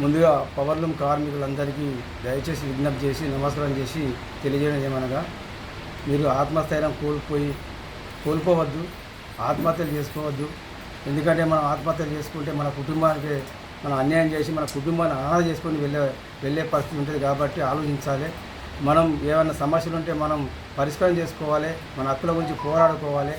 ముందుగా పవర్లూమ్ కార్మికులందరికీ దయచేసి విజ్ఞప్తి చేసి నమస్కారం చేసి తెలియజేయడం ఏమనగా, మీరు ఆత్మస్థైర్యం కోల్పోవద్దు, ఆత్మహత్యలు చేసుకోవద్దు. ఎందుకంటే మనం ఆత్మహత్యలు చేసుకుంటే మన కుటుంబానికి మనం అన్యాయం చేసి మన కుటుంబాన్ని అనాథ చేసుకొని వెళ్ళే పరిస్థితి ఉంటుంది. కాబట్టి ఆలోచించాలి. మనం ఏమైనా సమస్యలు ఉంటే మనం పరిష్కారం చేసుకోవాలి, మన హక్కుల గురించి పోరాడుకోవాలి.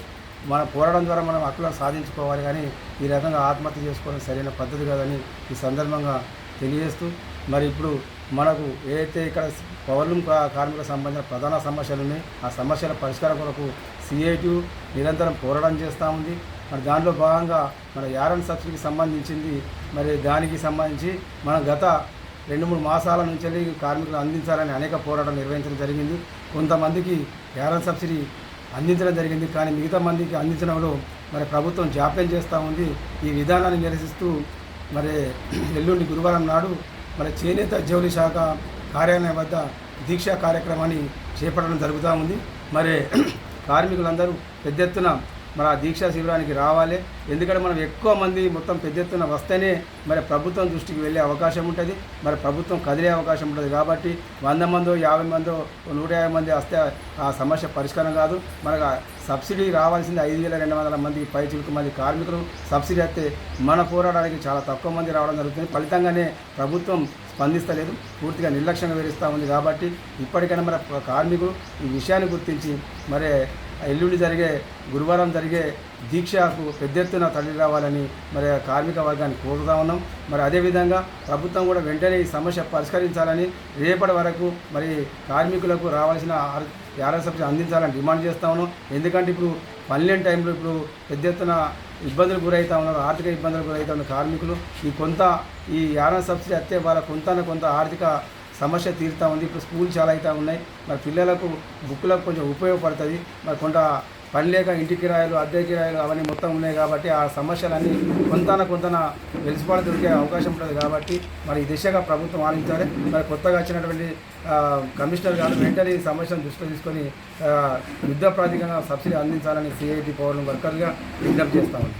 మన పోరాటం ద్వారా మనం హక్కులను సాధించుకోవాలి. కానీ ఈ రకంగా ఆత్మహత్య చేసుకోవడం సరైన పద్ధతి కాదని ఈ సందర్భంగా తెలియజేస్తూ, మరి ఇప్పుడు మనకు ఏదైతే ఇక్కడ పవర్లూమ్ కార్మికులకు సంబంధించిన ప్రధాన సమస్యలు ఉన్నాయి, ఆ సమస్యల పరిష్కారం కొరకు సిఐటి నిరంతరం పోరాటం చేస్తూ ఉంది. మరి దాంట్లో భాగంగా మన యారన్ సబ్సిడీకి సంబంధించింది, మరి దానికి సంబంధించి మనం గత 2-3 మాసాల నుంచి కార్మికులు అందించాలని అనేక పోరాటాలు నిర్వహించడం జరిగింది. కొంతమందికి యారన్ సబ్సిడీ అందించడం జరిగింది, కానీ మిగతా మందికి అందించడంలో మరి ప్రభుత్వం జాప్యం చేస్తూ ఉంది. ఈ విధానాన్ని నిరసిస్తూ మరి ఎల్లుండి గురువారం నాడు మరి చేనేత జౌళి శాఖ కార్యాలయం వద్ద దీక్షా కార్యక్రమాన్ని చేపట్టడం జరుగుతూ ఉంది. మరి కార్మికులందరూ పెద్ద ఎత్తున మరి ఆ దీక్షా శిబిరానికి రావాలి. ఎందుకంటే మనం ఎక్కువ మంది మొత్తం పెద్ద ఎత్తున వస్తేనే మరి ప్రభుత్వం దృష్టికి వెళ్ళే అవకాశం ఉంటుంది, మరి ప్రభుత్వం కదిలే అవకాశం ఉంటుంది. కాబట్టి 100 మందో 50 మందో 150 మంది వస్తే ఆ సమస్య పరిష్కారం కాదు. మనకు సబ్సిడీ రావాల్సింది 5200 మందికి పైచిలుకు మంది కార్మికులు సబ్సిడీ వస్తే మన పోరాటానికి చాలా తక్కువ మంది రావడం జరుగుతుంది. ఫలితంగానే ప్రభుత్వం స్పందిస్తలేదు, పూర్తిగా నిర్లక్ష్యంగా వివరిస్తూ ఉంది. కాబట్టి ఇప్పటికైనా మన కార్మికులు ఈ విషయాన్ని గుర్తించి మరి ఎల్లుండి గురువారం జరిగే దీక్షకు పెద్ద ఎత్తున తరలి రావాలని మరి కార్మిక వర్గాన్ని కోరుతూ ఉన్నాం. మరి అదేవిధంగా ప్రభుత్వం కూడా వెంటనే ఈ సమస్య పరిష్కరించాలని, రేపటి వరకు మరి కార్మికులకు రావాల్సిన యారన్ సబ్సిడీ అందించాలని డిమాండ్ చేస్తూ ఉన్నాం. ఎందుకంటే ఇప్పుడు పనిలేని టైంలో ఇప్పుడు పెద్ద ఎత్తున ఇబ్బందులు గురవుతూ ఉన్నారు, ఆర్థిక ఇబ్బందులు గురవుతూ ఉన్న కార్మికులు. ఈ యారన్ సబ్సిడీ అత్తే వాళ్ళ కొంత ఆర్థిక సమస్య తీరుతూ ఉంది. ఇప్పుడు స్కూల్ చాలా అవుతూ ఉన్నాయి, మరి పిల్లలకు బుక్కులకు కొంచెం ఉపయోగపడుతుంది. మరి కొంత పని లేక ఇంటి కిరాయిలు, అద్దె కిరాయిలు అవన్నీ మొత్తం ఉన్నాయి. కాబట్టి ఆ సమస్యలన్నీ కొంత వెలుసుబాటు దొరికే అవకాశం ఉంటుంది. కాబట్టి మరి ఈ దిశగా ప్రభుత్వం ఆలోచించాలి. మరి కొత్తగా వచ్చినటువంటి కమిషనర్ గారు వెంటనే ఈ సమస్యను దృష్టిలో తీసుకొని యుద్ధ ప్రాతిపదికన సబ్సిడీ అందించాలని సిఐటి పవర్లూమ్ వర్కర్గా విజ్ఞప్తి చేస్తామని.